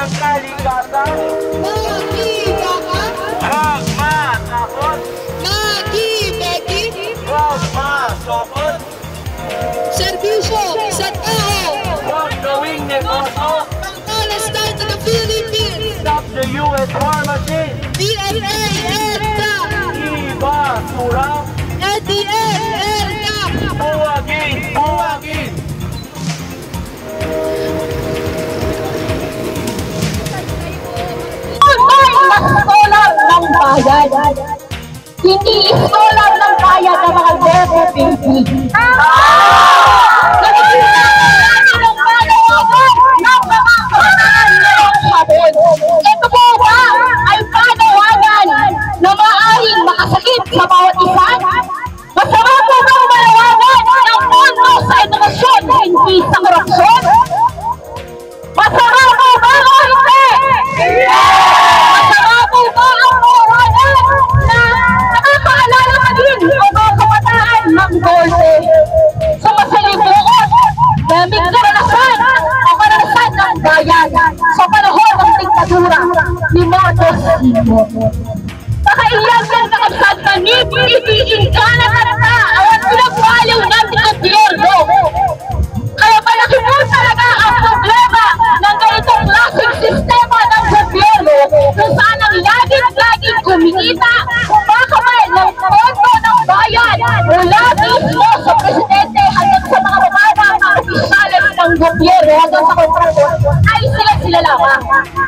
ng kalikasan. Magibakan, Huwag matakot, magibeki, huwag masokot, serbisyo sa tao, huwag gawing negosyo. pangkalastan sa Philippines, Stop the U.S. war machine. DNA, EDCA, Ibasura, NDN, EDCA, buwagin, buwagin. Iskolar ng bayan. Hindi iskolar ng bayan ng mga bobo baby. Ito po ba ay panawagan na maaaring makasakit sa bawat isa? Masama po ba ang manawagan ng pondo sa edukasyon hindi sa korupsyon? Masama po ba o hindi? Masama po ba ang manawagan na nakakaalala ka din o mga kabataan ng golpe sa masalimuot na may karanasan o karanasan ng bayan sa panahon ng diktadura ni Marcos Sr. Nakailan ng nakapsad na nipilipiin ka na tarata ang pinagwaliw ng gobyerno. Kaya malaki po talaga ang problema ng ganitong klaseng sistema ng gobyerno kung saan ang laging kumikita, kumakamay ng pondo ng bayan mula mismo sa presidente hanggang sa mga bababang opisyales ng gobyerno hanggang sa kontrato ay sila lamang.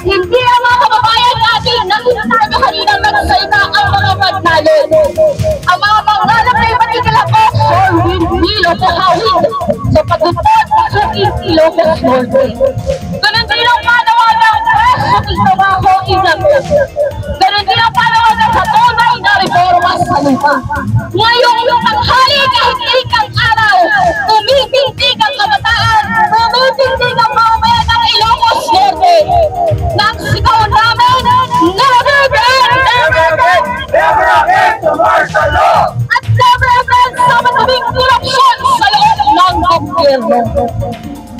Hindi ang mga kababayan natin na sinasabi nyo kaninang nagsalita ang mga magnalon. Ang mga mangalap na ipatigil ako, Sir Windmill o Kahawid sa pagupot sa Suking Ilocos Norte. Ganun din ang panawagan sa trabaho inabot. Ganun din ang panawagan sa tunay na reforma sa lupa. Ngayong tanghali kahit ikang araw, tumitindig ang kabataan, tumitindig ang mamamayan ng Ilocos Norte. Nang sigaw namin, never again! Never again! Never again to martial law! At never again sa matubing korupsyon sa loob ng gobyerno.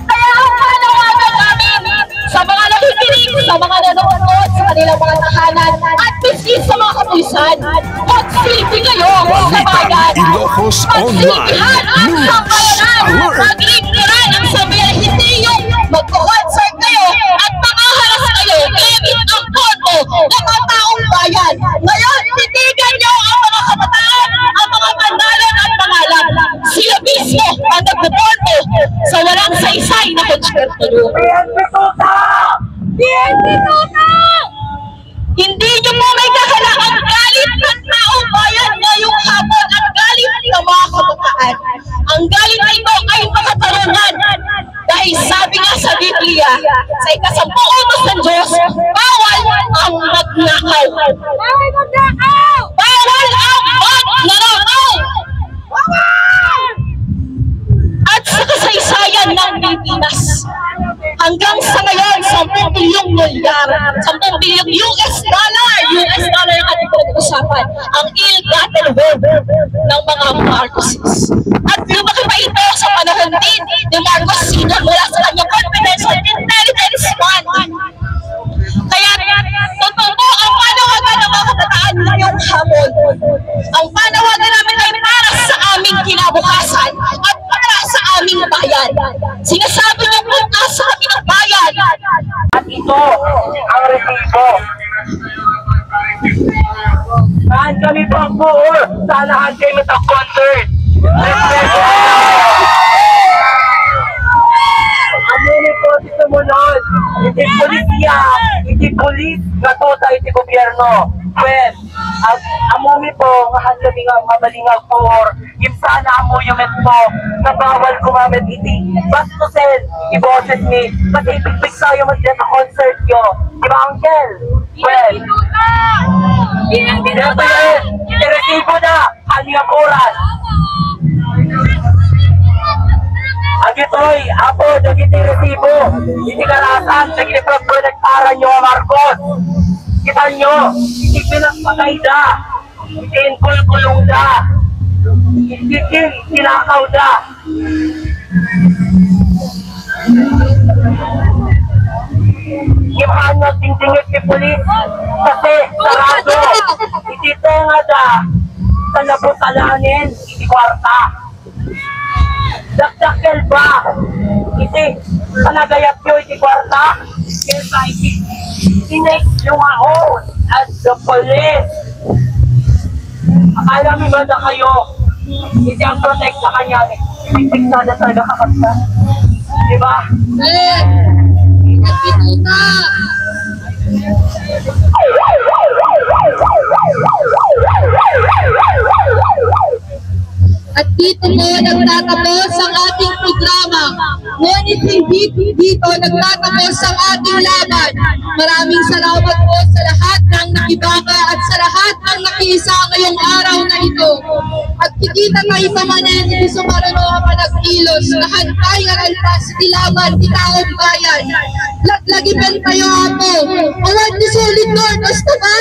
Kaya ang panawagan namin sa mga nakikinig, sa mga nanonood sa kanilang mga tahanan at miski sa mga kapulisan, magsilbi kayo sa bayan. Ilocos Online Magsilbihan ang News sambayanan. Alert! Maglingkuran ang sambayanan. Hindi yung mag-concert kayo at makaharas kayo gamit ang boto ng mga taong bayan. Ngayon, titigan nyo ang mga kabataan, ang mga mandalan at pangalan. Sila mismo ang nagboboto sa walang saysay na konsyerto nyo. PNP tuta! PNP tuta! Hindi nyo mo may kakala ang galit ng taong bayan ngayong hapon at galit ng mga kabataan. Ang galit na ito ay makatarungan. Dahil sabi nga sa Biblia, sa ika-10 ng Diyos, bawal ang magnakaw. Bawal magnakaw! Bawal ang magnakaw! Bawal! At sa kasaysayan ng Pilipinas, hanggang sa ngayon, 10 bilyong dolyar, 10 bilyong US dollar ang ating pinag-uusapan, ang ill-gotten wealth ng mga Marcoses. At lumaki pa ito sa panahon din ni Marcos Sr. mula sa kanyang confidential intelligence fund. Kaya, totoo ang panawagan ng mga kabataan ngayong hapon. Ang panawagan namin ay para sa aming kinabukasan at para sa aming bayan. Sinasabi niyo punta sa aming bayan. At ito ang resibo. Saan kami pang buo? Sanahan kayo sa concert. Amuni po si sumunod. Hindi polisiya, hindi polis na tota iti gobyerno. Well, amumi po nga handlaming mabalingag po or yung sana amuyumet po na bawal kumamit iti bastusin iboses ni kasi ipigpig sayo mas sa concert yo. Diba, Uncle? Well, dito yan, itiresibo na kanyang oras. Agitoy, apo, nagiti resibo. Hindi karasan, nagiti-pragpo nagparan nyo Marcos. Kita nyo, hindi pinagpatay da. Hindi kulkulong da. Hindi tinakaw da. Yung pulis kasi sarado. Iti tenga da sa nabutalanin, iti kwarta. Dakdakel ba? Iti panagayat nyo iti kwarta. Kesa iti sinek yung ahon at the police. Akala mo ba na kayo? Iti ang protect sa kanya. Pigsada talaga kakasta. Diba? Nagpituta! At dito po nagtatapos ang ating programa. Ngunit hindi dito nagtatapos ang ating laban. Maraming salamat po sa lahat ng nakibaka at sa lahat ng nakiisa ngayong araw na ito. At kikita tayo pamanin, hindi sumarano ang panagkilos. Nahantay ang alpas, tilaban, titaong bayan. Laglagipan tayo ako. Awad ni Solid Lord, basta ba?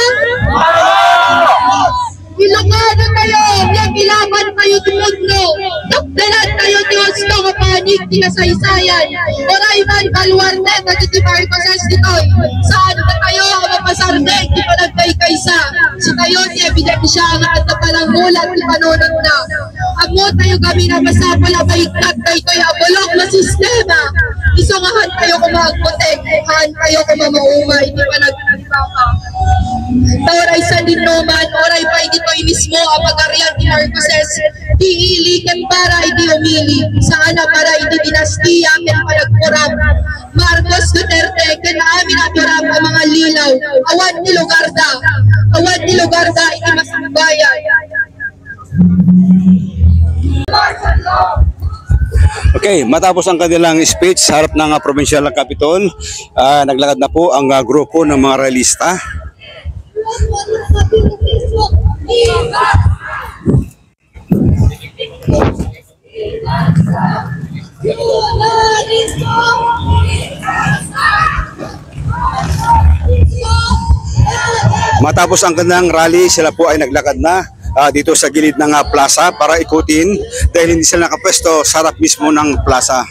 Ilocano tayo, yung ilaban tayo tumugno. Dakdalan tayo Diyos ko, kapanig, tinasaysayan. Oray man, baluarte, nagtitibay ko sa sitoy. Saan na tayo, mapasarde, di pa nagkay-kaysa. Si tayo, di ebidensya, ang at palang mulat, di panunod na. Amo tayo kami na masapala, maiktat, tayo tayo abulok na sistema. Isungahan tayo kumagputek, han tayo kumamaumay, di pa nagkakita. Oray sa dinuman, oray pa dito mismo ang pag-arian ni Marcoses. Di ilikan para hindi umili. Sana para hindi dinastiya ken panagkurap. Marcos Duterte, ken amin aturap ang mga lilaw. Awan ni Lugarda. Awan ni Lugarda, iti masangbayan. Okay, matapos ang kanilang speech sa harap ng provincial capitol, naglakad na po ang grupo ng mga realista. Matapos ang kanilang rally, sila po ay naglakad na dito sa gilid ng plaza para ikutin dahil hindi sila nakapwesto sa harap mismo ng plaza.